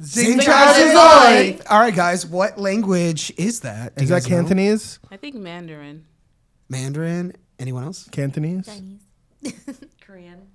Zing All right, guys. What language is that? Is that Cantonese? I think Mandarin. Mandarin. Anyone else? Cantonese? Chinese. Korean.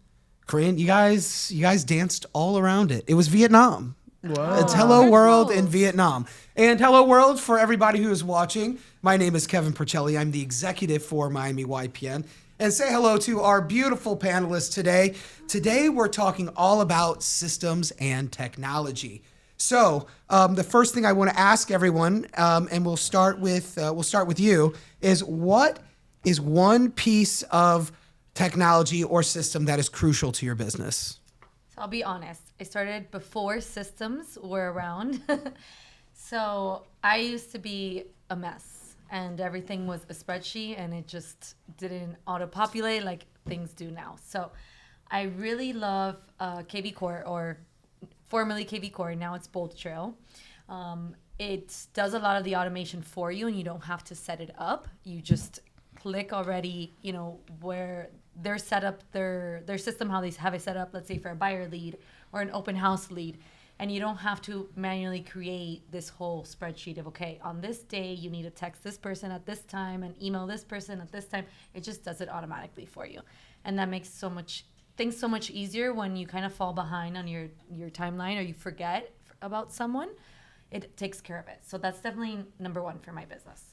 Korean. You guys danced all around it. It was Vietnam. Wow. It's Hello World in Vietnam. And Hello World, for everybody who is watching, my name is Kevin Percelli. I'm the executive for Miami YPN. And say hello to our beautiful panelists today. Today, we're talking all about systems and technology. So the first thing I want to ask everyone, and we'll start with you, is what is one piece of technology or system that is crucial to your business? So I'll be honest. I started before systems were around. So I used to be a mess and everything was a spreadsheet and it just didn't auto-populate like things do now. So I really love KV Core, or formerly KV Core, now it's Bold Trail. It does a lot of the automation for you and you don't have to set it up. You just click already, where they're set up, their system, how they have it set up, let's say for a buyer lead or an open house lead. And you don't have to manually create this whole spreadsheet of, okay, on this day, you need to text this person at this time and email this person at this time. It just does it automatically for you. And that makes things so much easier when you kind of fall behind on your timeline or you forget about someone. It takes care of it. So that's definitely number one for my business.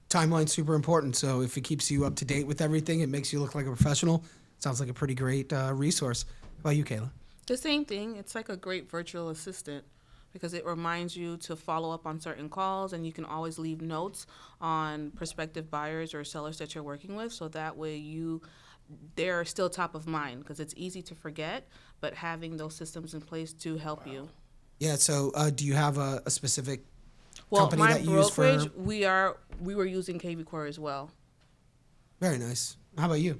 Timeline's super important. So if it keeps you up to date with everything, it makes you look like a professional. Sounds like a pretty great resource. How about you, Kayla? The same thing. It's like a great virtual assistant because it reminds you to follow up on certain calls, and you can always leave notes on prospective buyers or sellers that you're working with, so that way they're still top of mind because it's easy to forget, but having those systems in place to help you. Yeah, so do you have a specific company that you use for? Well, my brokerage, we were using KV Core as well. Very nice. How about you?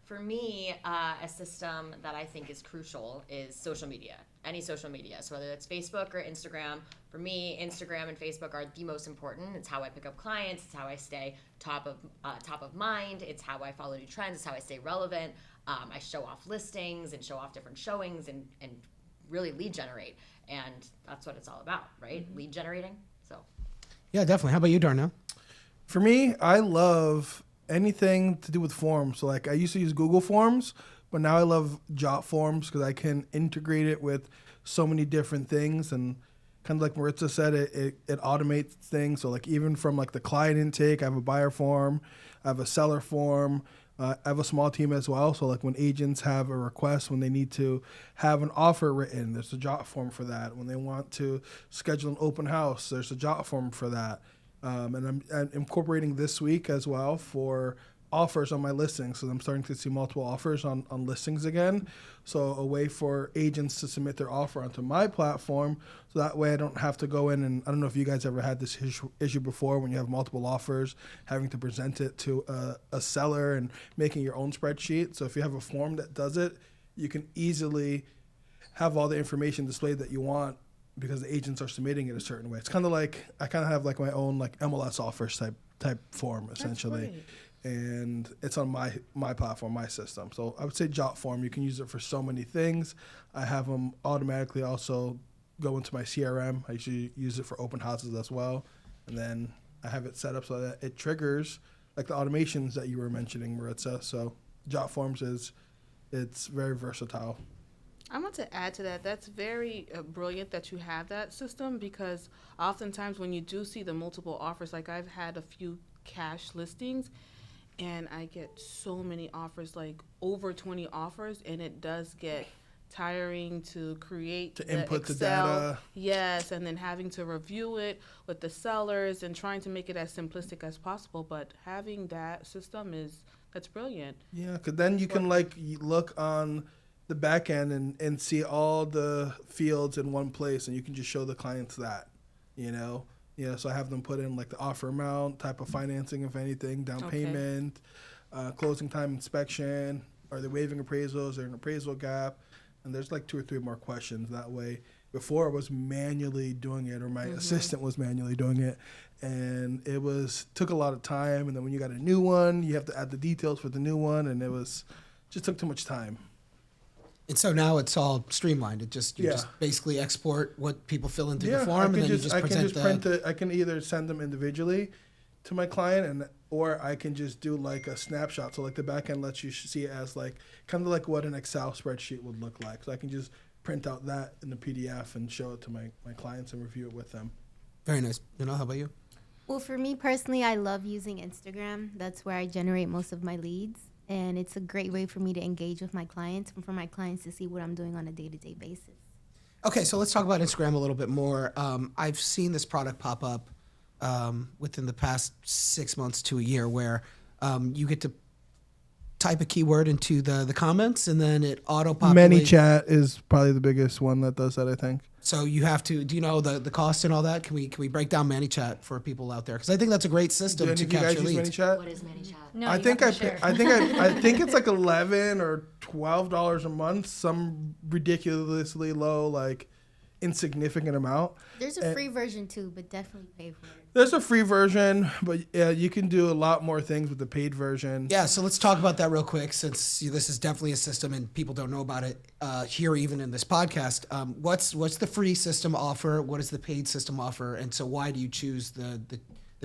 For me, a system that I think is crucial is social media, any social media. So whether it's Facebook or Instagram, for me, Instagram and Facebook are the most important. It's how I pick up clients. It's how I stay top of mind. It's how I follow new trends. It's how I stay relevant. I show off listings and show off different showings and really lead generate. And that's what it's all about, right? Mm-hmm. Lead generating. So. Yeah, definitely. How about you, Darnell? For me, I love anything to do with forms. So like I used to use Google Forms, but now I love Jot Forms because I can integrate it with so many different things. And kind of like Maritza said, it automates things. So like even from like the client intake, I have a buyer form, I have a seller form, I have a small team as well. So like when agents have a request, when they need to have an offer written, there's a Jot form for that. When they want to schedule an open house, there's a Jot form for that. And I'm incorporating this week as well for offers on my listings. So I'm starting to see multiple offers on listings again. So a way for agents to submit their offer onto my platform. So that way I don't have to go in and I don't know if you guys ever had this issue before when you have multiple offers, having to present it to a seller and making your own spreadsheet. So if you have a form that does it, you can easily have all the information displayed that you want because the agents are submitting it a certain way. It's kind of like, I kind of have like my own like MLS offers type form essentially. And it's on my platform, my system. So I would say Jot Form, you can use it for so many things. I have them automatically also go into my CRM. I usually use it for open houses as well. And then I have it set up so that it triggers like the automations that you were mentioning, Maritza. So Jot Forms it's very versatile. I want to add to that. That's very brilliant that you have that system because oftentimes when you do see the multiple offers, like I've had a few cash listings and I get so many offers, like over 20 offers, and it does get tiring to create to the input Excel. the data. Yes, and then having to review it with the sellers and trying to make it as simplistic as possible. But having that system that's brilliant. Yeah, because then you can like look on the back end and see all the fields in one place, and you can just show the clients that, so I have them put in like the offer amount, type of financing, if anything, down payment, closing time inspection, are they waiving appraisals, is there an appraisal gap, and there's like 2 or 3 more questions that way. Before I was manually doing it, or my assistant was manually doing it, and it took a lot of time, and then when you got a new one, you have to add the details for the new one, and just took too much time. And so now it's all streamlined. You Yeah. just basically export what people fill into Yeah, the form, and then you just present print it. I can either send them individually to my client, or I can just do like a snapshot. So like the back end lets you see it as like kind of like what an Excel spreadsheet would look like. So I can just print out that in the PDF and show it to my clients and review it with them. Very nice. How about you? Well, for me personally, I love using Instagram. That's where I generate most of my leads. And it's a great way for me to engage with my clients and for my clients to see what I'm doing on a day-to-day basis. Okay, so let's talk about Instagram a little bit more. I've seen this product pop up within the past 6 months to a year where you get to type a keyword into the comments and then it auto-populates. ManyChat is probably the biggest one that does that, I think. So you have to, do you know the cost and all that? Can we break down ManyChat for people out there? Because I think that's a great system Do any to of you capture guys use leads. ManyChat? What is ManyChat? No, I you think have to share. I think it's like $11 or $12 a month, some ridiculously low, like insignificant amount. There's a free version too, but definitely pay for it. There's a free version, but yeah, you can do a lot more things with the paid version. Yeah, so let's talk about that real quick since this is definitely a system and people don't know about it here even in this podcast. What's the free system offer? What does the paid system offer? And so why do you choose the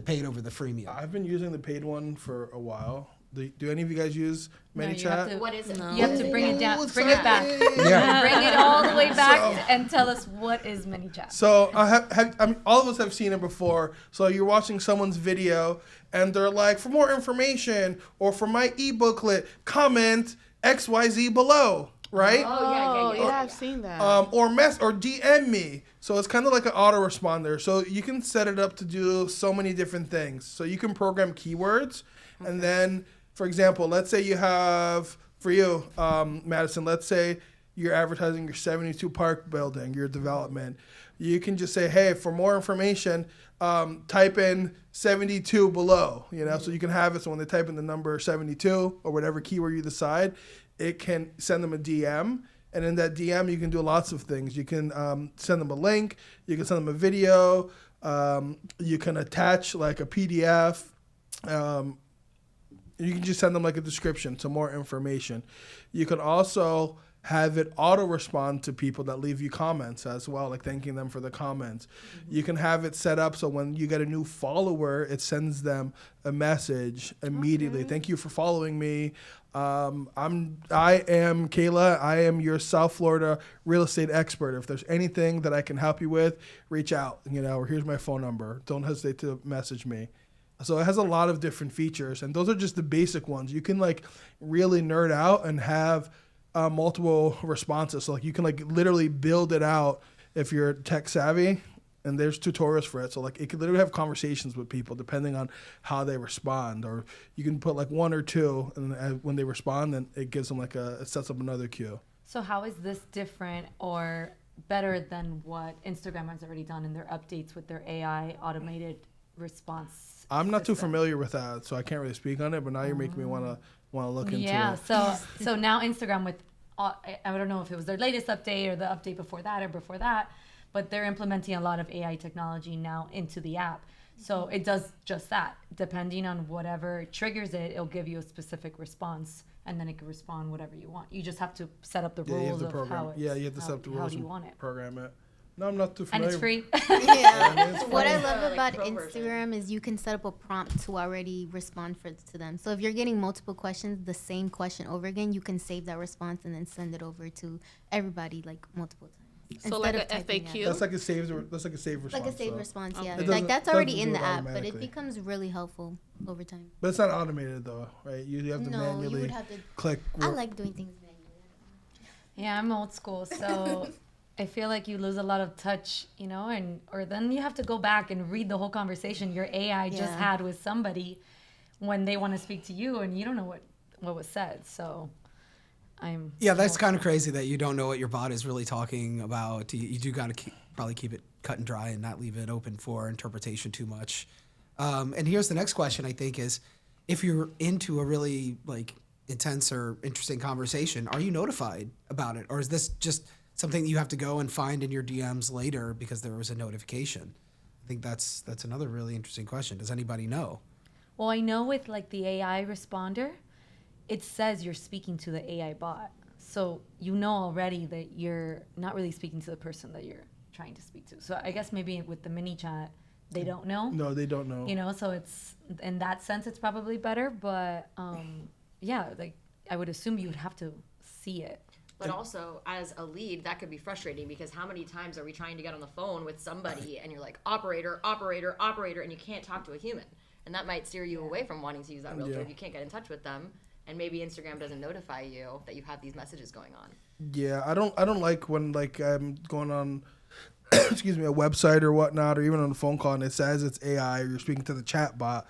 paid over the freemium? I've been using the paid one for a while. Do any of you guys use No, you have ManyChat? to- What is it? You have to bring it down, Ooh, bring it back. Yeah. Bring it all the way back and tell us what is ManyChat. So I mean, all of us have seen it before. So you're watching someone's video and they're like, for more information or for my e-booklet, comment XYZ below, right? Oh, yeah. I've seen that. Or DM me. So it's kind of like an autoresponder. So you can set it up to do so many different things. So you can program keywords, and then, for example, let's say you have, for you, Madison, let's say you're advertising your 72 Park building, your development. You can just say, hey, for more information, type in 72 below, so you can have it. So when they type in the number 72 or whatever keyword you decide, it can send them a DM. And in that DM, you can do lots of things. You can send them a link. You can send them a video. You can attach like a PDF. You can just send them like a description, some more information. You can also have it auto-respond to people that leave you comments as well, like thanking them for the comments. You can have it set up so when you get a new follower, it sends them a message immediately. Okay. Thank you for following me. I am Kayla. I am your South Florida real estate expert. If there's anything that I can help you with, reach out, or here's my phone number. Don't hesitate to message me. So it has a lot of different features, and those are just the basic ones. You can like really nerd out and have multiple responses. So like you can like literally build it out if you're tech savvy, and there's tutorials for it. So like it could literally have conversations with people depending on how they respond, or you can put like one or two, and when they respond, then it gives them it sets up another queue. So how is this different or better than what Instagram has already done in their updates with their AI automated response? I'm not too system? familiar with that, so I can't really speak on it. But now you're making me want to look into Yeah, it. so now Instagram with, I don't know if it was their latest update or the update before that, but they're implementing a lot of AI technology now into the app. So it does just that. Depending on whatever triggers it, it'll give you a specific response, and then it can respond whatever you want. You just have to set up the Yeah, you have rules to of program. how it's, Yeah, you have to set up the rules how do you and want it. program it. No, I'm not too And familiar. it's free. Yeah. it's What I fun. love Like about pro version. Instagram is you can set up a prompt to already respond to them. So if you're getting multiple questions, the same question over again, you can save that response and then send it over to everybody like multiple times. So like instead a of typing FAQ? out. That's like a saved response. Like a saved so- response, Okay. yeah. It Like doesn't- that's already doesn't in do the it app, but it automatically. becomes really helpful over time. But it's not automated though, right? You have to No, you manually would have to. click. I like doing things manually. Yeah, I'm old school, so I feel like you lose a lot of touch, or then you have to go back and read the whole conversation your AI just Yeah. had with somebody when they want to speak to you, and you don't know what was said. So Yeah, that's kind of crazy that you don't know what your bot is really talking about. You do got to probably keep it cut and dry and not leave it open for interpretation too much. And here's the next question, I think, is if you're into a really intense or interesting conversation, are you notified about it? Or is this just something that you have to go and find in your DMs later because there was a notification? I think that's another really interesting question. Does anybody know? Well, I know with the AI responder, it says you're speaking to the AI bot. So you know already that you're not really speaking to the person that you're trying to speak to. So I guess maybe with the mini chat, they don't know. No, they don't know. You know, so it's in that sense, it's probably better. But yeah, like I would assume you would have to see it. But also, as a lead, that could be frustrating because how many times are we trying to get on the phone with somebody and you're like, operator, operator, operator, and you can't talk to a human. And that might steer you away from wanting to use that realtor if you can't get in touch with them. And maybe Instagram doesn't notify you that you have these messages going on. Yeah, I don't like when like I'm going on excuse me, a website or whatnot, or even on a phone call and it says it's AI or you're speaking to the chat bot.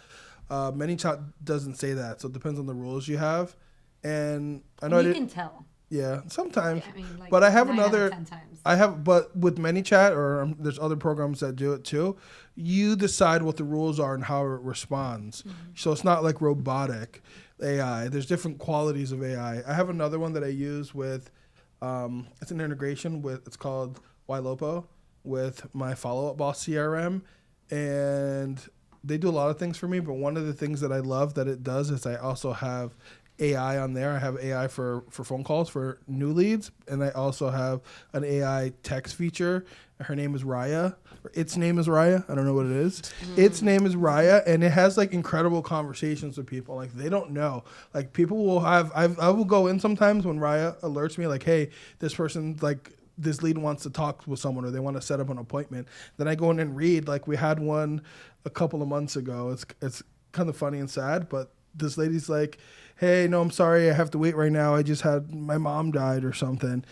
ManyChat doesn't say that, so it depends on the rules you have. And I know You can tell. yeah, sometimes. I mean, like but I have 9 out of another. 10 times. But with ManyChat or there's other programs that do it too. You decide what the rules are and how it responds. So it's not like robotic AI. There's different qualities of AI. I have another one that I use with. It's an integration with. It's called YLopo with my Follow Up Boss CRM, and they do a lot of things for me. But one of the things that I love that it does is I also have AI on there. I have AI for phone calls for new leads, and I also have an AI text feature. Her name is Raya. Or its name is Raya. I don't know what it is. Its name is Raya, and it has like incredible conversations with people. Like they don't know. Like people will have. I will go in sometimes when Raya alerts me, like, hey, this person like. This lead wants to talk with someone or they want to set up an appointment. Then I go in and read. Like we had one a couple of months ago. It's kind of funny and sad, but this lady's like, hey, no, I'm sorry. I have to wait right now. I just had my mom died or something.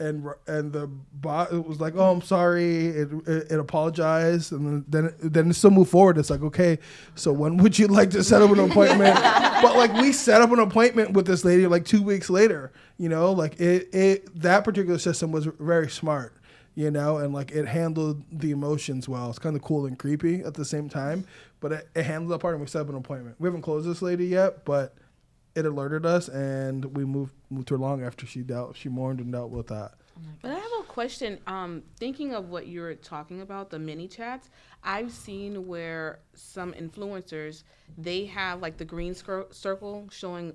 And the bot was like, oh, I'm sorry. It apologized. And then it still moved forward. It's like, okay, so when would you like to set up an appointment? But like we set up an appointment with this lady like 2 weeks later, you know, like that particular system was very smart, you know, and like it handled the emotions well. It's kind of cool and creepy at the same time, but it handled that part and we set up an appointment. We haven't closed this lady yet, but it alerted us and we moved her along after she mourned and dealt with that. But I have a question. Thinking of what you're talking about, the mini chats, I've seen where some influencers, they have like the green circle showing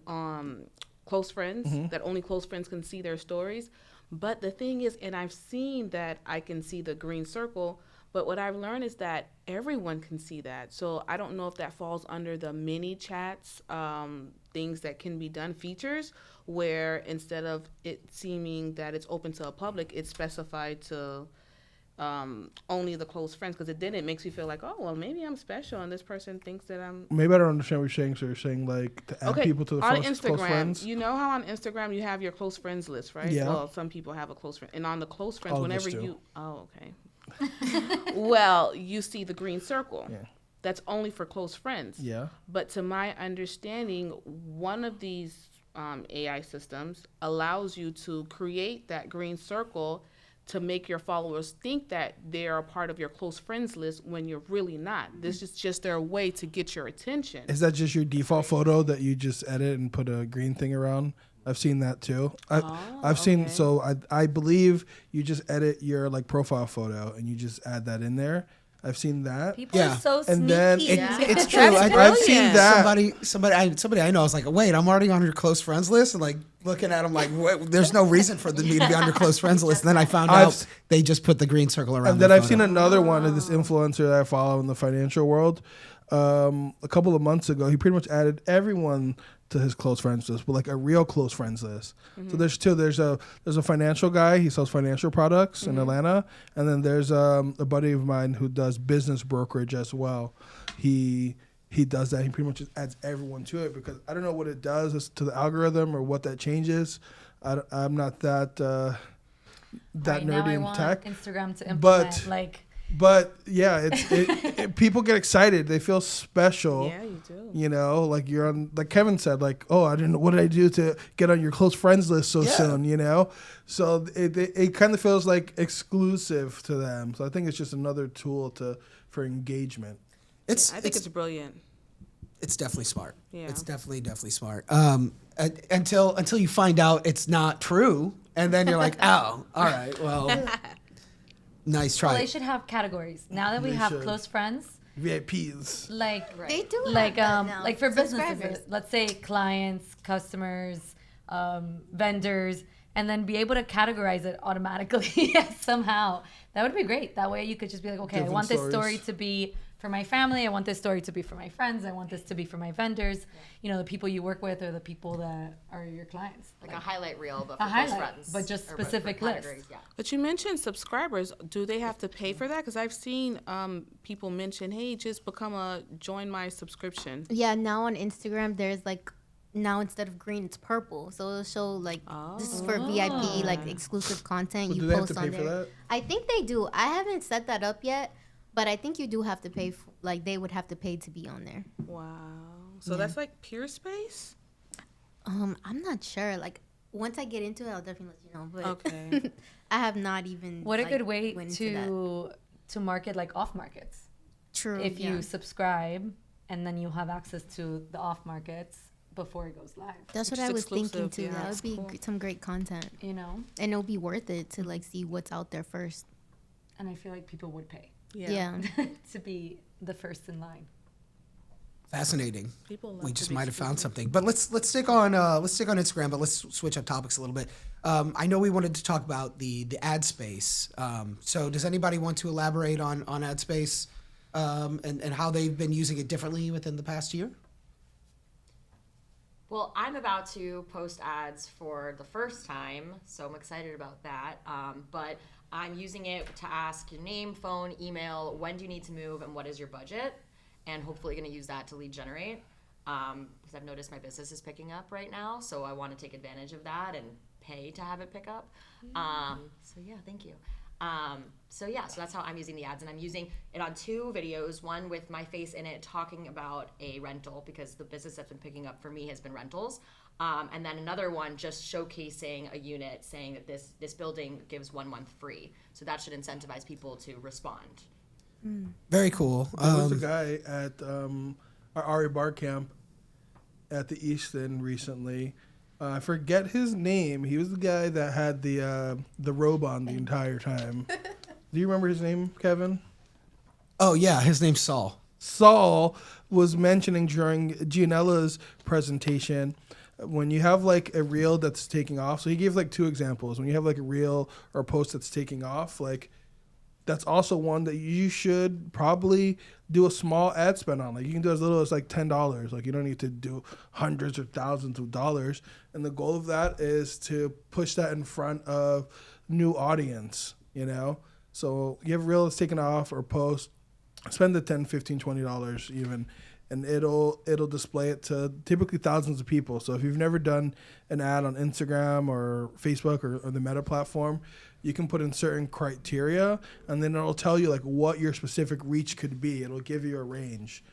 close friends, that only close friends can see their stories. But the thing is, and I've seen that I can see the green circle, but what I've learned is that everyone can see that. So I don't know if that falls under the mini chats, things that can be done, features, where instead of it seeming that it's open to a public, it's specified to only the close friends, because it makes you feel like, oh, well, maybe I'm special and this person thinks that I'm... Maybe I don't understand what you're saying. So you're saying like to add people to the on close Instagram, friends? you know how on Instagram you have your close friends list, right? Yeah. Well, some people have a close friend. And on the close friends, All of us whenever do. you... Oh, okay. Well, you see the green circle. Yeah. That's only for close friends. Yeah. But to my understanding, one of these AI systems allows you to create that green circle to make your followers think that they are a part of your close friends list when you're really not. This is just their way to get your attention. Is that just your default photo that you just edit and put a green thing around? I've seen that too. I've seen, so I believe you just edit your like profile photo and you just add that in there. I've seen that. People are so And sneaky. then It's true. I've seen that. Somebody I know is like, wait, I'm already on your close friends list, and like looking at them like, there's no reason for me to be on your close friends list. And then I found out they just put the green circle around. And then I've seen another one of this influencer that I follow in the financial world. A couple of months ago, he pretty much added everyone to his close friends list, but like a real close friends list. So there's two. There's a financial guy. He sells financial products in Atlanta, and then there's a buddy of mine who does business brokerage as well. He does that. He pretty much just adds everyone to it because I don't know what it does to the algorithm or what that changes. I'm not that Right, now nerdy I in want tech. Instagram to implement But yeah, people get excited. They feel special. Yeah, you do. You know, like you're on, like Kevin said, like, oh, I didn't know, what did I do to get on your close friends list so soon, you know? So it kind of feels like exclusive to them. So I think it's just another tool for engagement. I think it's brilliant. It's definitely smart. Yeah. It's definitely smart. Until you find out it's not true, and then you're like, oh, all right, well, nice try. Well, they should have categories. Now that we They have should. close friends, VIPs. like They do like have that now. like for Subscribers. businesses, let's say clients, customers, vendors, and then be able to categorize it automatically somehow. That would be great. That way you could just be like, okay, Different I want this stories. story to be for my family. I want this story to be for my friends. I want this to be for my vendors. You know, the people you work with or the people that are your clients. Like a highlight reel, but A for close highlight, friends. but just or specific for list. categories, yeah. But you mentioned subscribers. Do they have to pay for that? Because I've seen people mention, hey, just join my subscription. Yeah, now on Instagram, there's like, now instead of green, it's purple. So it'll show like, this is for VIP, like exclusive content. So you do they have post to pay on for there. that? I think they do. I haven't set that up yet, but I think you do have to pay, like they would have to pay to be on there. Wow. So that's like Peer Space? I'm not sure. Like, once I get into it, I'll definitely let you know. But Okay. I have not even. What a like, good way went into that. to market like off markets. True. If yeah. you subscribe and then you have access to the off markets before it goes live. That's what Which I is was thinking exclusive, too. yeah, That it's would be cool. some great content, You know, and it'll be worth it to like see what's out there first. and I feel like people would pay Yeah. to be the first in line. Fascinating. People love We to just be might have found exclusive. something. But let's stick on Instagram, but let's switch up topics a little bit. I know we wanted to talk about the ad space. So does anybody want to elaborate on ad space and how they've been using it differently within the past year? Well, I'm about to post ads for the first time, so I'm excited about that. But I'm using it to ask your name, phone, email, when do you need to move, and what is your budget? And hopefully going to use that to lead generate. Because I've noticed my business is picking up right now, so I want to take advantage of that and pay to have it pick up. So yeah, thank you. So that's how I'm using the ads, and I'm using it on 2 videos, one with my face in it talking about a rental, because the business that's been picking up for me has been rentals, and then another one just showcasing a unit saying that this building gives 1 month free, so that should incentivize people to respond. Very cool. There was a guy at our Ari Bar Camp at the Easton recently. I forget his name. He was the guy that had the robe on the entire time. Do you remember his name, Kevin? Oh yeah, his name's Saul. Saul was mentioning during Gianella's presentation, when you have like a reel that's taking off. So he gave like 2 examples. When you have like a reel or a post that's taking off, like that's also one that you should probably do a small ad spend on. Like you can do as little as like $10. Like you don't need to do hundreds or thousands of dollars. And the goal of that is to push that in front of new audience, you know? So you have a reel that's taken off or post, spend the $10, $15, $20 even, and it'll display it to typically thousands of people. So if you've never done an ad on Instagram or Facebook or the Meta platform, you can put in certain criteria, and then it'll tell you like what your specific reach could be. It'll give you a range.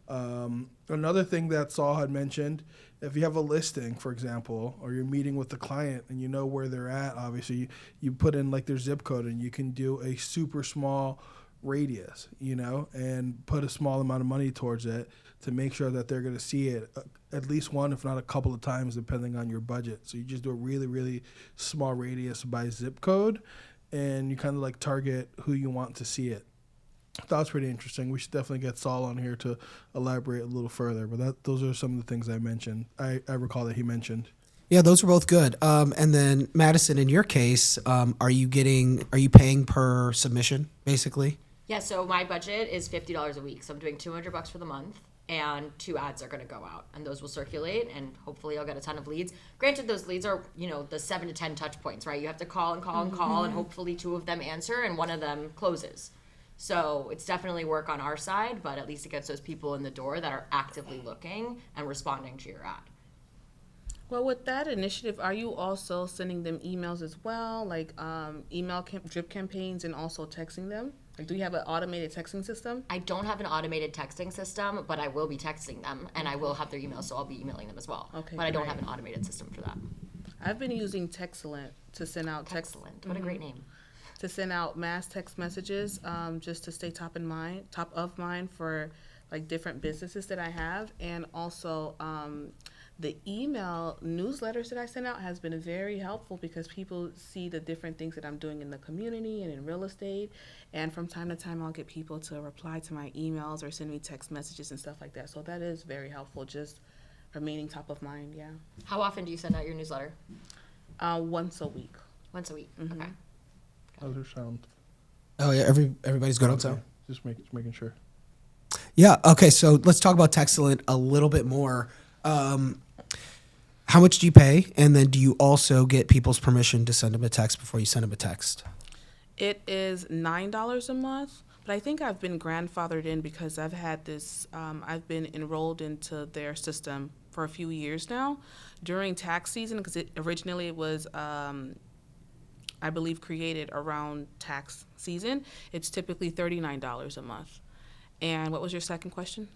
Another thing that Saul had mentioned, if you have a listing, for example, or you're meeting with the client and you know where they're at, obviously you put in like their zip code, and you can do a super small radius, you know, and put a small amount of money towards it to make sure that they're going to see it at least one, if not a couple of times, depending on your budget. So you just do a really, really small radius by zip code, and you kind of like target who you want to see it. That was pretty interesting. We should definitely get Saul on here to elaborate a little further. But those are some of the things I mentioned. I recall that he mentioned. Yeah, those were both good. And then Madison, in your case, are you paying per submission, basically? Yeah, so my budget is $50 a week. So I'm doing $200 for the month, and 2 ads are going to go out, and those will circulate, and hopefully I'll get a ton of leads. Granted, those leads are, the 7 to 10 touch points, right? You have to call and call and call, and hopefully 2 of them answer and 1 of them closes. So it's definitely work on our side, but at least it gets those people in the door that are actively looking and responding to your ad. Well, with that initiative, are you also sending them emails as well, like drip campaigns, and also texting them? Like, do you have an automated texting system? I don't have an automated texting system, but I will be texting them, and I will have their emails, so I'll be emailing them as well. Okay, but I don't great. have an automated system for that. I've been using Texcellent to send out Excellent. What a great name. to send out mass text messages, just to stay top of mind for like different businesses that I have, and also the email newsletters that I send out has been very helpful because people see the different things that I'm doing in the community and in real estate, and from time to time I'll get people to reply to my emails or send me text messages and stuff like that. So that is very helpful, just remaining top of mind. Yeah. How often do you send out your newsletter? Once a week. Once a week. Mm-hmm. Okay. How's your sound? Oh yeah, everybody's good on sound. Just making sure. Yeah. Okay. So let's talk about Texcellent a little bit more. How much do you pay, and then do you also get people's permission to send them a text before you send them a text? It is $9 a month, but I think I've been grandfathered in because I've had this. I've been enrolled into their system for a few years now during tax season because originally it was. I believe created around tax season. It's typically $39 a month. And what was your second question?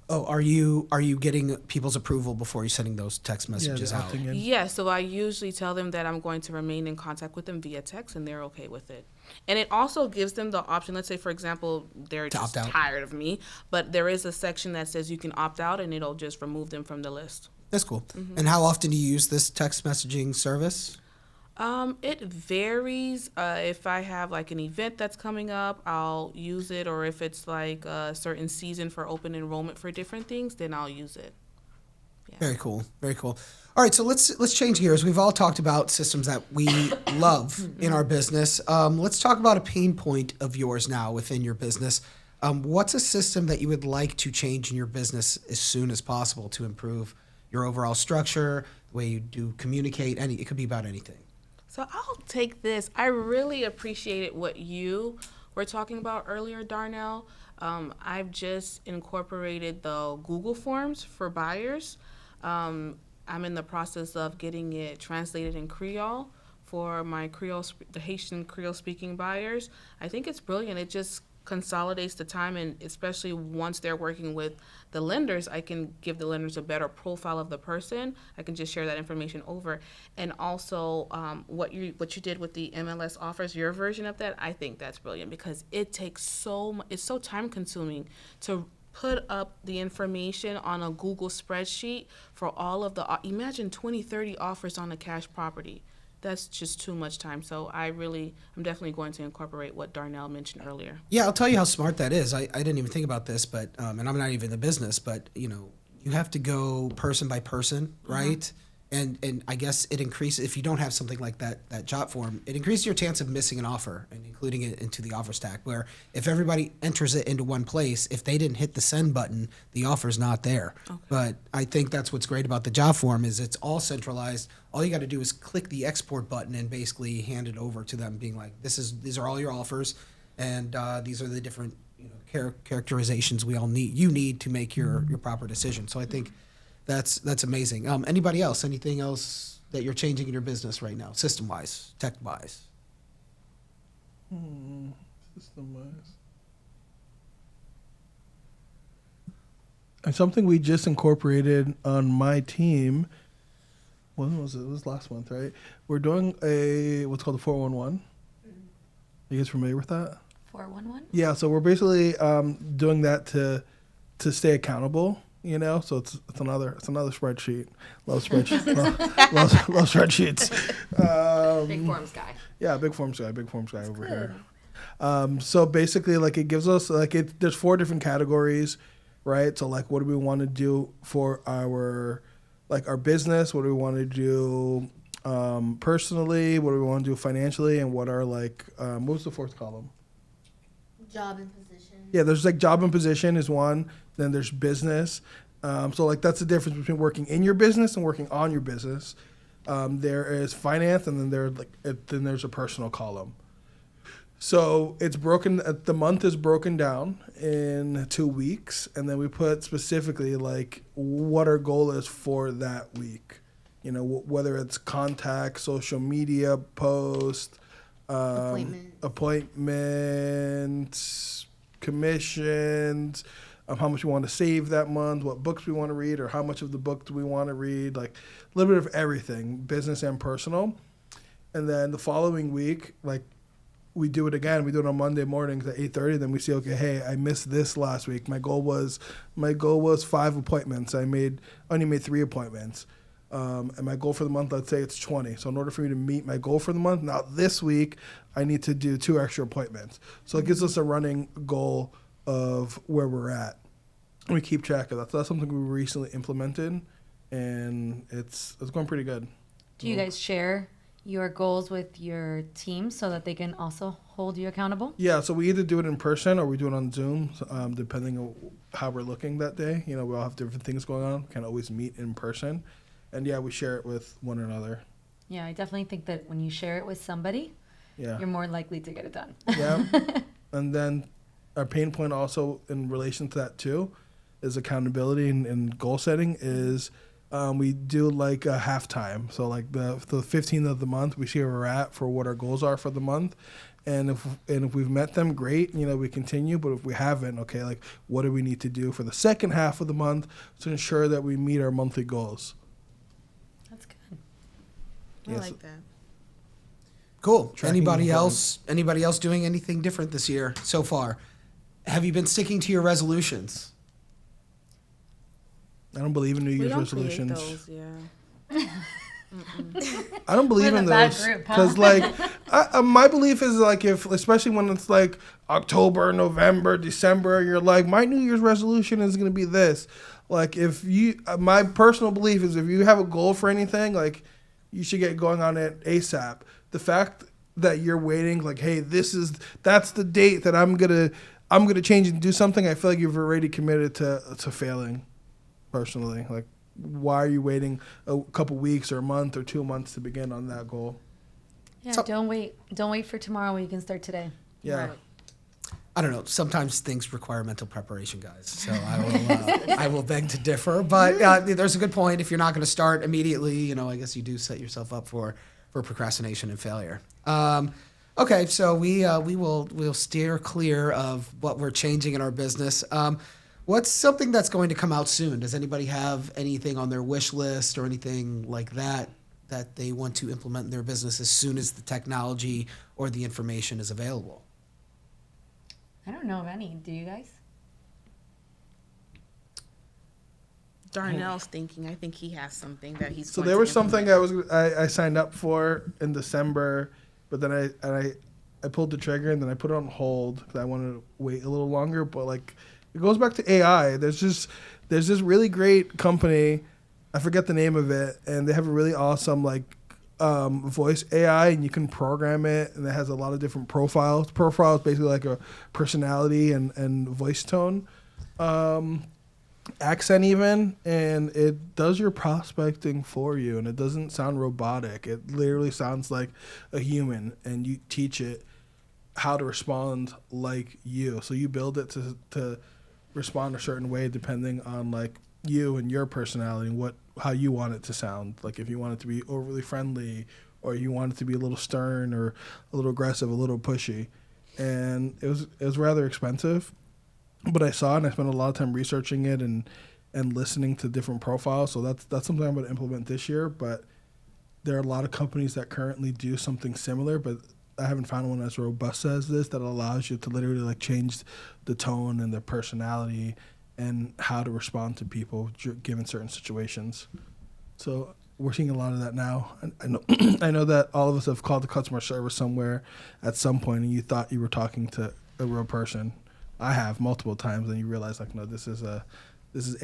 Oh, are you getting people's approval before you're sending those text messages the out? opting in. Yeah, so I usually tell them that I'm going to remain in contact with them via text, and they're okay with it. And it also gives them the option, let's say, for example, they're To just opt out. tired of me, but there is a section that says you can opt out, and it'll just remove them from the list. That's cool. And how often do you use this text messaging service? It varies. If I have like an event that's coming up, I'll use it, or if it's like a certain season for open enrollment for different things, then I'll use it. Very cool. Very cool. All right, so let's change gears. We've all talked about systems that we love in our business. Let's talk about a pain point of yours now within your business. What's a system that you would like to change in your business as soon as possible to improve your overall structure, the way you do communicate? It could be about anything. So I'll take this. I really appreciated what you were talking about earlier, Darnell. I've just incorporated the Google Forms for buyers. I'm in the process of getting it translated in Creole for my the Haitian Creole speaking buyers. I think it's brilliant. It just consolidates the time, and especially once they're working with the lenders, I can give the lenders a better profile of the person. I can just share that information over. And also what you did with the MLS offers, your version of that, I think that's brilliant because it takes it's so time consuming to put up the information on a Google spreadsheet for all of imagine 20, 30 offers on a cash property. That's just too much time. So I'm definitely going to incorporate what Darnell mentioned earlier. Yeah, I'll tell you how smart that is. I didn't even think about this, but and I'm not even in the business, but you have to go person by person, right? And I guess it increases if you don't have something like that job form. It increases your chance of missing an offer and including it into the offer stack. Where if everybody enters it into one place, if they didn't hit the send button, the offer's not there. Okay. But I think that's what's great about the job form is it's all centralized. All you got to do is click the export button and basically hand it over to them, being like, these are all your offers, and these are the different characterizations you need to make your proper decision. So I think. That's amazing. Anybody else? Anything else that you're changing in your business right now, system-wise, tech-wise? System-wise. And something we just incorporated on my team. When was it? It was last month, right? We're doing what's called a 411. Are you guys familiar with that? 411? Yeah. So we're basically doing that to stay accountable. So it's another spreadsheet. Love spreadsheets. love spreadsheets. Big forms guy. Yeah, big forms guy over here. So basically, it gives us there's 4 different categories, right? So what do we want to do for our business? What do we want to do personally? What do we want to do financially? And what are what was the 4th column? Job and position. Yeah, there's job and position is one. Then there's business. So that's the difference between working in your business and working on your business. There is finance, and then there's a personal column. So it's broken. The month is broken down in 2 weeks, and then we put specifically what our goal is for that week. Whether it's contact, social media, post, appointments, commissions, how much we want to save that month, what books we want to read, or how much of the book do we want to read, a little bit of everything, business and personal. And then the following week, we do it again. We do it on Monday mornings at 8:30. Then we see, okay, hey, I missed this last week. My goal was 5 appointments. I only made 3 appointments. And my goal for the month, let's say it's 20. So in order for me to meet my goal for the month, now this week, I need to do 2 extra appointments. So it gives us a running goal of where we're at. And we keep track of that. So that's something we recently implemented, and it's going pretty good. Do you guys share your goals with your team so that they can also hold you accountable? Yeah, so we either do it in person or we do it on Zoom, depending on how we're looking that day. You know, we all have different things going on. We can't always meet in person. And yeah, we share it with one another. Yeah, I definitely think that when you share it with somebody, Yeah. you're more likely to get it done. Yeah. And then our pain point also in relation to that too is accountability and goal setting is we do like a halftime. So like the 15th of the month, we see where we're at for what our goals are for the month. And if we've met them, great, you know, we continue. But if we haven't, okay, like what do we need to do for the second half of the month to ensure that we meet our monthly goals? That's good. I Yes. like that. Cool. Tracking Anybody is else? Anybody else doing anything different this year so far? Have you been sticking to your resolutions? I don't believe in New We Year's don't create resolutions. those, yeah. I don't believe We're in the bad those group, huh? because, like, my belief is like if, especially when it's like October, November, December, you're like, my New Year's resolution is gonna be this. Like, if you, my personal belief is if you have a goal for anything, like, you should get going on it ASAP. The fact that you're waiting, like, hey, that's the date that I'm gonna change and do something. I feel like you've already committed to failing. Personally, like, why are you waiting a couple weeks or a month or 2 months to begin on that goal? Yeah, So- don't wait for tomorrow when you can start today. Yeah. Right. I don't know. Sometimes things require mental preparation, guys. So I will beg to differ. But there's a good point. If you're not going to start immediately, you know, I guess you do set yourself up for procrastination and failure. Okay, so we'll steer clear of what we're changing in our business. What's something that's going to come out soon? Does anybody have anything on their wish list or anything like that that they want to implement in their business as soon as the technology or the information is available? I don't know of any. Do you guys? Darnell's thinking. I think he has something that he's. So going there to was something implement. I signed up for in December, but then I pulled the trigger and then I put it on hold because I wanted to wait a little longer. But like, it goes back to AI. There's this really great company, I forget the name of it, and they have a really awesome like voice AI, and you can program it, and it has a lot of different profiles. Profile is basically like a personality and voice tone. Accent even, and it does your prospecting for you, and it doesn't sound robotic. It literally sounds like a human, and you teach it how to respond like you. So you build it to respond a certain way depending on like you and your personality and how you want it to sound. Like if you want it to be overly friendly, or you want it to be a little stern, or a little aggressive, a little pushy. And it was rather expensive. But I saw it, and I spent a lot of time researching it and listening to different profiles. So that's something I'm going to implement this year. But there are a lot of companies that currently do something similar, but I haven't found one as robust as this that allows you to literally like change the tone and their personality and how to respond to people given certain situations. So we're seeing a lot of that now. I know I know that all of us have called the customer service somewhere at some point, and you thought you were talking to a real person. I have multiple times, and you realize like, no, this is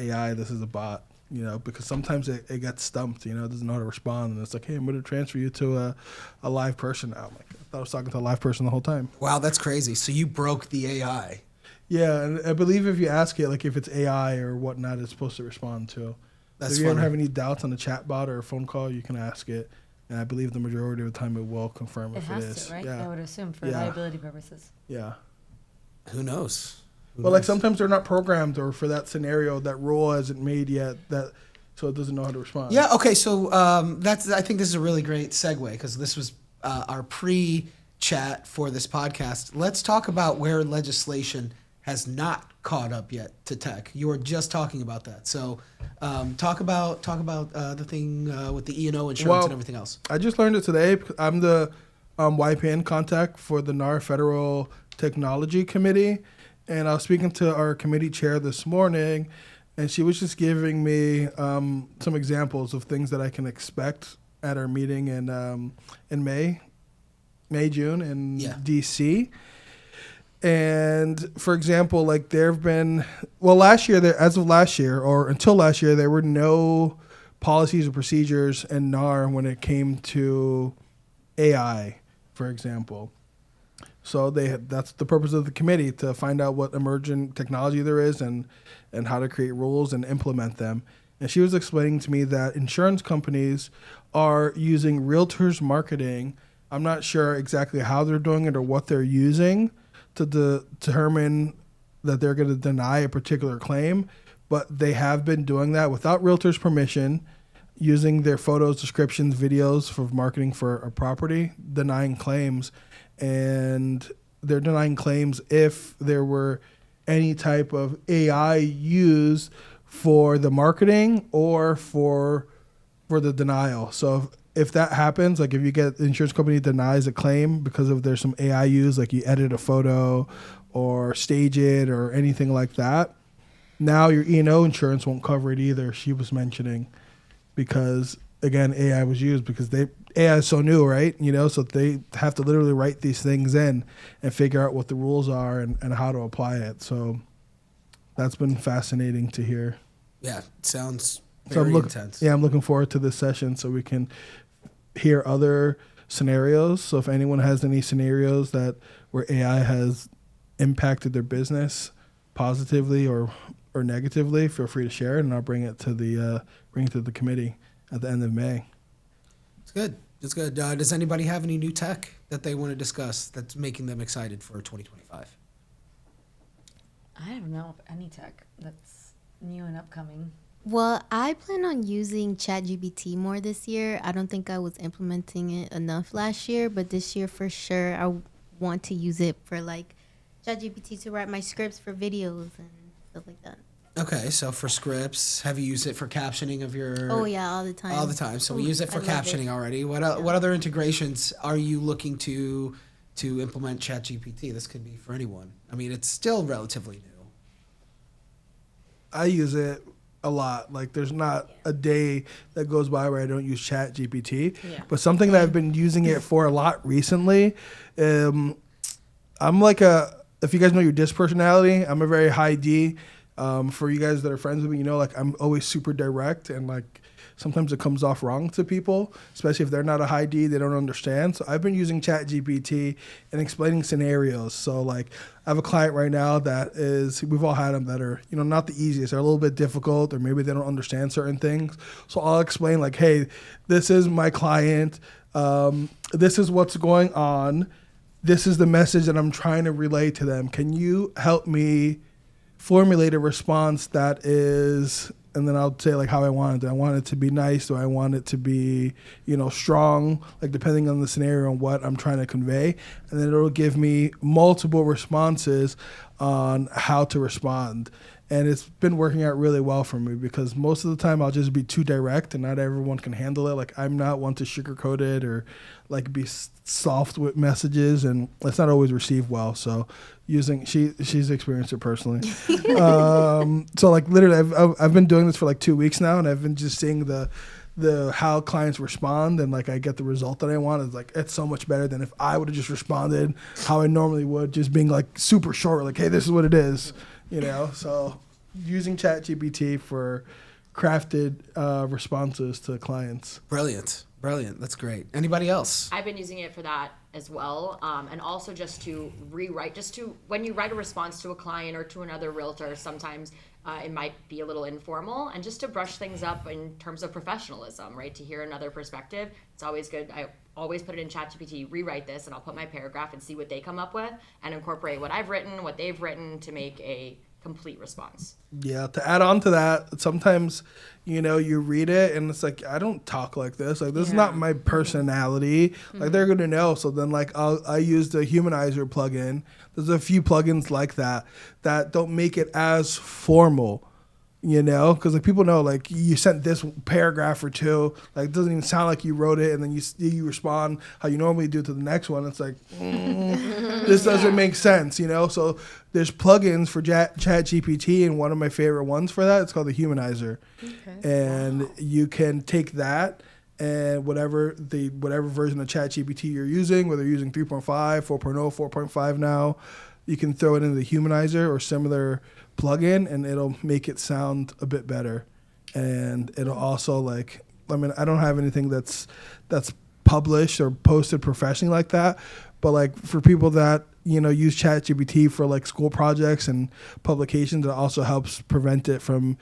AI, this is a bot, you know, because sometimes it gets stumped, you know, it doesn't know how to respond, and it's like, hey, I'm going to transfer you to a live person now. I'm like, I thought I was talking to a live person the whole time. Wow, that's crazy. So you broke the AI. Yeah, and I believe if you ask it, like if it's AI or whatnot, it's supposed to respond to. That's if you ever funny. have any doubts on a chat bot or a phone call, you can ask it, and I believe the majority of the time it will confirm It if has it is. to, right? Yeah, I would assume for Yeah. liability purposes. yeah. Who knows? Who But like knows? sometimes they're not programmed, or for that scenario, that rule hasn't made yet, so it doesn't know how to respond. Yeah. Okay. So I think this is a really great segue because this was our pre-chat for this podcast. Let's talk about where legislation has not caught up yet to tech. You were just talking about that. So talk about the thing with the E&O insurance Well, and everything else. I just learned it today. I'm the YPN contact for the NAR Federal Technology Committee, and I was speaking to our committee chair this morning, and she was just giving me some examples of things that I can expect at our meeting in June in Yeah. DC. And for example, like there have been, well, last year, as of last year or until last year, there were no policies or procedures in NAR when it came to AI, for example. So that's the purpose of the committee, to find out what emerging technology there is and how to create rules and implement them. And she was explaining to me that insurance companies are using realtors marketing. I'm not sure exactly how they're doing it or what they're using to determine that they're going to deny a particular claim, but they have been doing that without realtors' permission, using their photos, descriptions, videos for marketing for a property, denying claims. And they're denying claims if there were any type of AI used for the marketing or for the denial. So if that happens, like if you get the insurance company denies a claim because of there's some AI used, like you edit a photo or stage it or anything like that, now your E&O insurance won't cover it either, she was mentioning, because again, AI was used because AI is so new, right? So they have to literally write these things in and figure out what the rules are and how to apply it. So that's been fascinating to hear. Yeah, it sounds So very intense. Yeah, I'm looking forward to this session so we can hear other scenarios. So if anyone has any scenarios where AI has impacted their business positively or negatively, feel free to share it, and I'll bring it to the committee at the end of May. It's good. It's good. Does anybody have any new tech that they want to discuss that's making them excited for 2025? I don't know of any tech that's new and upcoming. Well, I plan on using ChatGPT more this year. I don't think I was implementing it enough last year, but this year for sure I want to use it for like ChatGPT to write my scripts for videos and stuff like that. Okay, so for scripts, have you used it for captioning of your? Oh yeah, all the time. All the time. So we use it for I love captioning it. already. What other integrations are you looking to implement ChatGPT? This could be for anyone. I mean, it's still relatively new. I use it a lot. Like there's not a day that goes by where I don't use ChatGPT. Yeah. But something that I've been using it for a lot recently, I'm like if you guys know your disc personality, I'm a very high D. For you guys that are friends with me, like I'm always super direct, and like sometimes it comes off wrong to people, especially if they're not a high D, they don't understand. So I've been using ChatGPT and explaining scenarios. So like I have a client right now we've all had them that are, not the easiest. They're a little bit difficult, or maybe they don't understand certain things. So I'll explain like, hey, this is my client. This is what's going on. This is the message that I'm trying to relay to them. Can you help me formulate a response that is, and then I'll say like how I want it. Do I want it to be nice? Do I want it to be, strong? Like depending on the scenario and what I'm trying to convey. And then it'll give me multiple responses on how to respond. And it's been working out really well for me because most of the time I'll just be too direct and not everyone can handle it. Like I'm not one to sugarcoat it or like be soft with messages, and it's not always received well. So she's experienced it personally. So like literally I've been doing this for like 2 weeks now, and I've been just seeing the how clients respond, and like I get the result that I want. It's like it's so much better than if I would have just responded how I normally would, just being like super short, like, hey, this is what it is. So using ChatGPT for crafted responses to clients. Brilliant. That's great. Anybody else? I've been using it for that as well, and also just to rewrite, when you write a response to a client or to another realtor, sometimes it might be a little informal, and just to brush things up in terms of professionalism, right? To hear another perspective, it's always good. I always put it in ChatGPT, rewrite this, and I'll put my paragraph and see what they come up with, and incorporate what I've written, what they've written, to make a complete response. Yeah, to add on to that, sometimes, you read it and it's like, I don't talk like this. Like, this is not my personality. Like, they're going to know. So then, like, I use the Humanizer plugin. There's a few plugins like that don't make it as formal, because like people know, like, you sent this paragraph or two, like it doesn't even sound like you wrote it, and then you respond how you normally do to the next one. It's like this doesn't make sense, So there's plugins for ChatGPT, and one of my favorite ones for that, it's called the Humanizer. And you can take that and whatever version of ChatGPT you're using, whether you're using 3.5, 4.0, 4.5 now, you can throw it into the Humanizer or similar plugin, and it'll make it sound a bit better. And it'll also I don't have anything that's published or posted professionally like that. But like for people that, use ChatGPT for like school projects and publications, it also helps prevent it from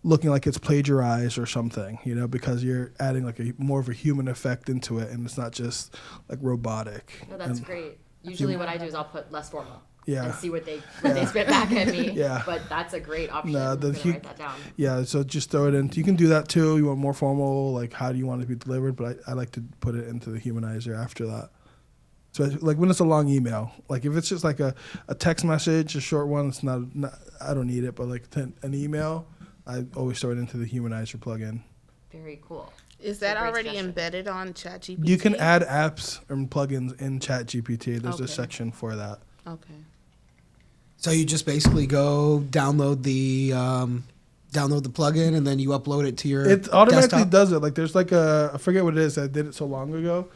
looking like it's plagiarized or something, because you're adding like more of a human effect into it, and it's not just like robotic. No, that's great. Usually what I do is I'll put less formal. Yeah. And see what they spit back at me. Yeah. But that's a great option. No, I'm gonna write that down. Yeah, so just throw it in. You can do that too. You want more formal, like how do you want it to be delivered? But I like to put it into the humanizer after that. So like when it's a long email, like if it's just like a text message, a short one, it's not I don't need it. But like an email, I always throw it into the humanizer plugin. Very cool. Is that Great already suggestion. embedded on ChatGPT? You can add apps and plugins in ChatGPT. There's a Okay. section for that. Okay. So you just basically go download the plugin and then you upload it to your It automatically desktop? does it. Like there's like I forget what it is. I did it so long ago.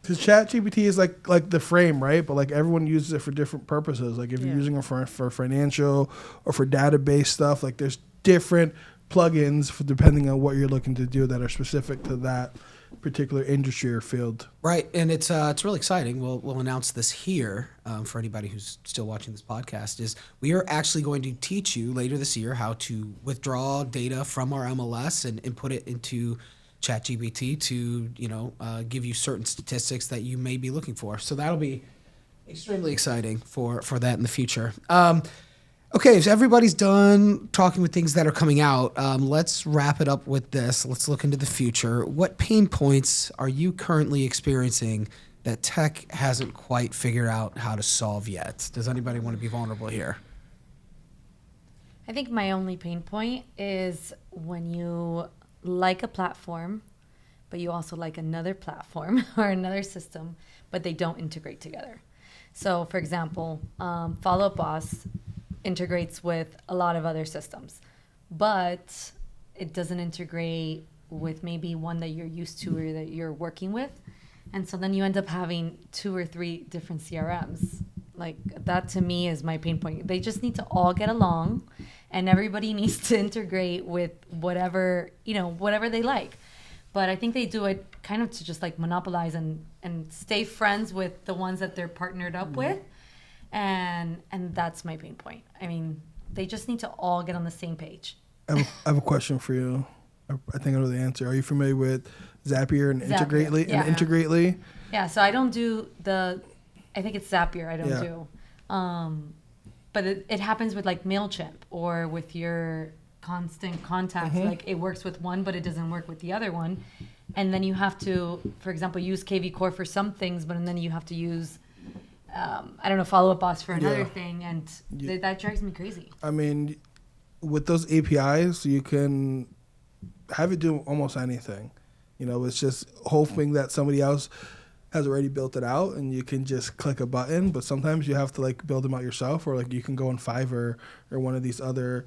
Because ChatGPT is like the frame, right? But like everyone uses it for different purposes. Like if you're Yeah. using it for financial or for database stuff, like there's different plugins for depending on what you're looking to do that are specific to that particular industry or field. Right, and it's really exciting. We'll announce this here for anybody who's still watching this podcast. Is we are actually going to teach you later this year how to withdraw data from our MLS and put it into ChatGPT to give you certain statistics that you may be looking for. So that'll be extremely exciting for that in the future. Okay, so everybody's done talking with things that are coming out. Let's wrap it up with this. Let's look into the future. What pain points are you currently experiencing that tech hasn't quite figured out how to solve yet? Does anybody want to be vulnerable here? I think my only pain point is when you like a platform, but you also like another platform or another system, but they don't integrate together. So, for example, Follow Up Boss integrates with a lot of other systems, but it doesn't integrate with maybe one that you're used to or that you're working with. And so then you end up having 2 or 3 different CRMs. Like that to me is my pain point. They just need to all get along and everybody needs to integrate with whatever they like. But I think they do it kind of to just like monopolize and stay friends with the ones that they're partnered up with. And that's my pain point. I mean, they just need to all get on the same page. I have a question for you. I think I know the answer. Are you familiar with Zapier and Zapier, Integrately? yeah. And Integrately? Yeah, so I don't do I think it's Zapier I don't Yeah. do. But it happens with like MailChimp or with your constant contacts. Like it works with one, but it doesn't work with the other one. And then you have to, for example, use KV Core for some things, but then you have to use, Follow Up Boss for another Yeah. thing. And Yeah. that drives me crazy. I mean, with those APIs, you can have it do almost anything. It's just hoping that somebody else has already built it out and you can just click a button. But sometimes you have to like build them out yourself, or like you can go on Fiverr or one of these other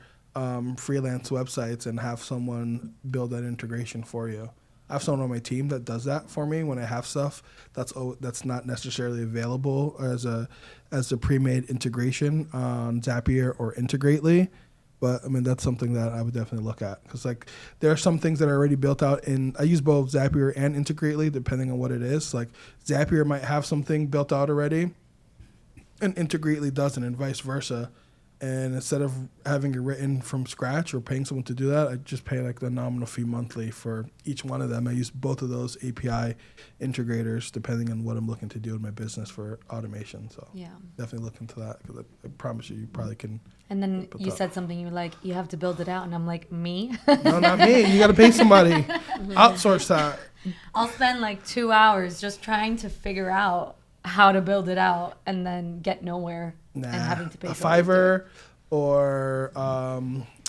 freelance websites and have someone build that integration for you. I have someone on my team that does that for me when I have stuff that's not necessarily available as a pre-made integration on Zapier or Integrately. But I mean, that's something that I would definitely look at, because like there are some things that are already built out in. I use both Zapier and Integrately depending on what it is. Like Zapier might have something built out already, and Integrately doesn't, and vice versa. And instead of having it written from scratch or paying someone to do that, I just pay like the nominal fee monthly for each one of them. I use both of those API integrators depending on what I'm looking to do in my business for automation. So Yeah. definitely look into that, because I promise you probably can. And then But you that- said something, you were like, you have to build it out. And I'm like, me? No, not me. You got to pay somebody. Outsource that. I'll spend like 2 hours just trying to figure out how to build it out and then get nowhere and having to pay a somebody to do it. Fiverr or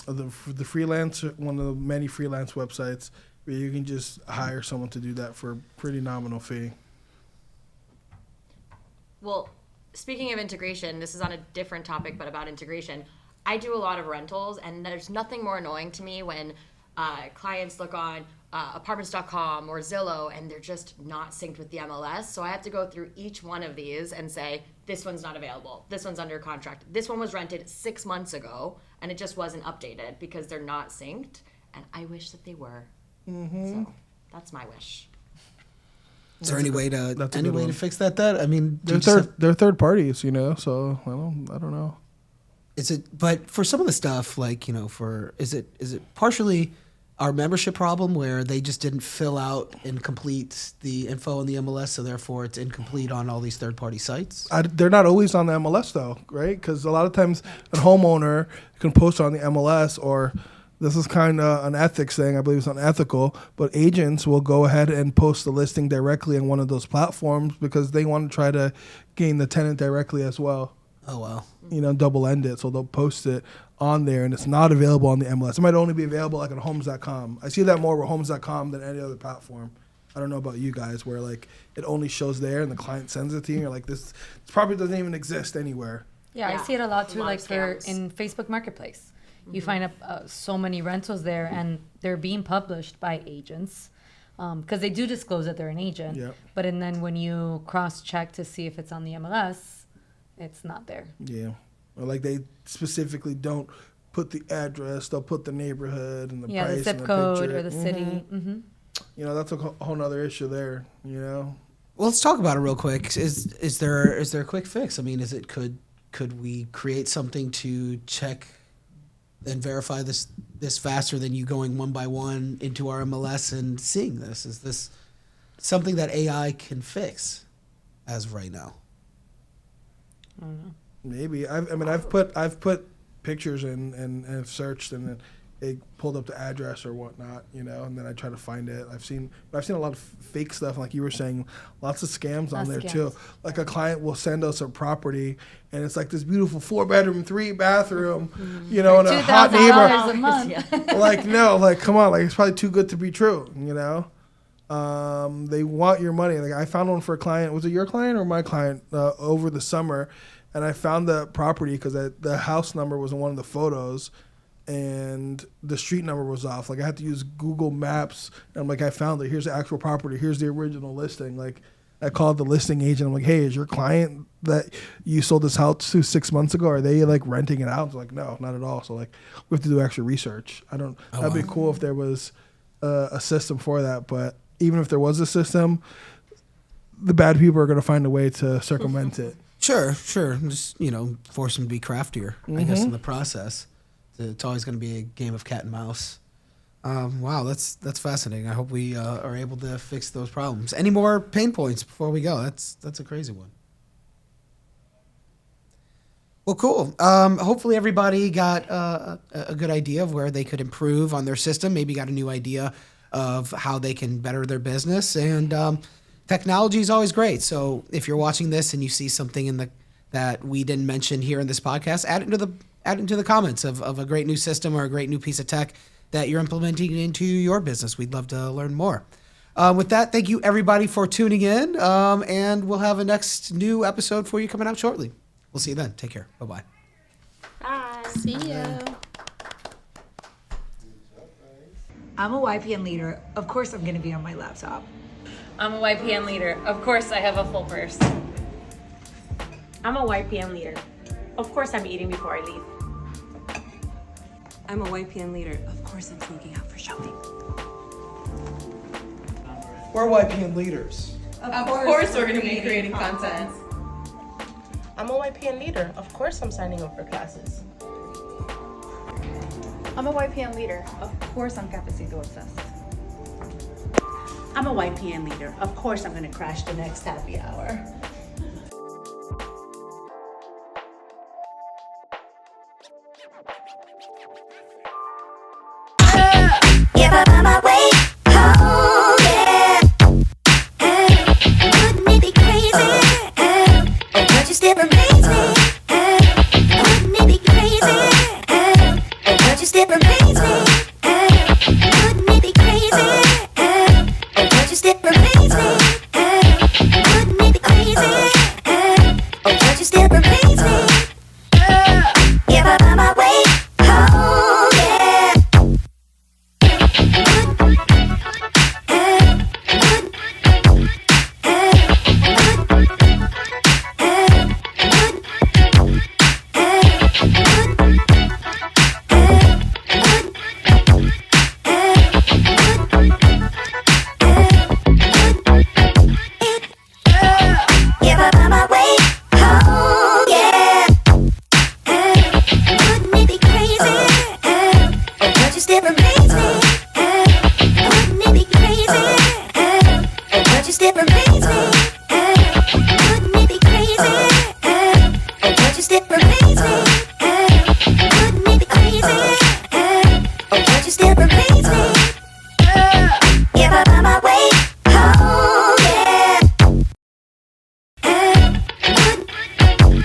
the freelance, one of the many freelance websites where you can just hire someone to do that for a pretty nominal fee. Well, speaking of integration, this is on a different topic, but about integration. I do a lot of rentals, and there's nothing more annoying to me when clients look on apartments.com or Zillow and they're just not synced with the MLS. So I have to go through each one of these and say, this one's not available. This one's under contract. This one was rented 6 months ago and it just wasn't updated because they're not synced. And I wish that they were. So that's my wish. Is there any way to That's a good one. fix that? I mean, They're third parties, so I don't know. is it? But for some of the stuff, like is it partially our membership problem where they just didn't fill out and complete the info on the MLS, so therefore it's incomplete on all these third party sites? They're not always on the MLS though, right? Because a lot of times a homeowner can post on the MLS, or this is kind of an ethics thing. I believe it's unethical, but agents will go ahead and post the listing directly on one of those platforms because they want to try to gain the tenant directly as well. Oh wow. Double end it. So they'll post it on there, and it's not available on the MLS. It might only be available like on homes.com. I see that more with homes.com than any other platform. I don't know about you guys, where like it only shows there and the client sends it to you. You're like, this property doesn't even exist anywhere. Yeah, I see it a lot too, like scams. in Facebook Marketplace. You find so many rentals there, and they're being published by agents because they do disclose that they're an agent. Yep. But then when you cross-check to see if it's on the MLS, it's not there. Yeah. Or like they specifically don't put the address, they'll put the neighborhood and the Yeah, price the zip and the code picture. or the city. Mm-hmm. That's a whole nother issue there, Well, let's talk about it real quick. Is there a quick fix? I mean, could we create something to check and verify this faster than you going one by one into our MLS and seeing this? Is this something that AI can fix as of right now? I don't know. Maybe. I've put pictures in and have searched, and then it pulled up the address or whatnot, and then I try to find it. I've seen a lot of fake stuff, like you were saying, lots of scams on there too. Like a client will send us a property, and it's like this beautiful 4-bedroom, 3-bathroom, and a hot neighbor. $2,000 a month. Like no, like come on, like it's probably too good to be true, They want your money. Like I found one for a client. Was it your client or my client over the summer? And I found the property because the house number was in one of the photos, and the street number was off. Like I had to use Google Maps. And I'm like, I found it. Here's the actual property. Here's the original listing. Like I called the listing agent. I'm like, hey, is your client that you sold this house to 6 months ago, are they like renting it out? They're like, no, not at all. So like we have to do extra research. That'd be cool if there was a system for that. But even if there was a system, the bad people are going to find a way to circumvent it. Sure. Just force them to be craftier, I guess, in the process. It's always going to be a game of cat and mouse. Wow, that's fascinating. I hope we are able to fix those problems. Any more pain points before we go? That's a crazy one. Well, cool. Hopefully everybody got a good idea of where they could improve on their system. Maybe got a new idea of how they can better their business. And technology is always great. So if you're watching this and you see something that we didn't mention here in this podcast, add it into the comments of a great new system or a great new piece of tech that you're implementing into your business. We'd love to learn more. With that, thank you everybody for tuning in. And we'll have a next new episode for you coming out shortly. We'll see you then. Take care. Bye-bye. Bye. See ya. I'm a YPN leader. Of course I'm going to be on my laptop. I'm a YPN leader. Of course I have a full purse. I'm a YPN leader. Of course I'm eating before I leave. I'm a YPN leader. Of course I'm sneaking out for shopping. We're YPN leaders. Of course we're going to be creating content. I'm a YPN leader. Of course I'm signing up for classes. I'm a YPN leader. Of course I'm Cafecito obsessed. I'm a YPN leader. Of course I'm gonna crash the next happy hour. Yeah, I'm on my way.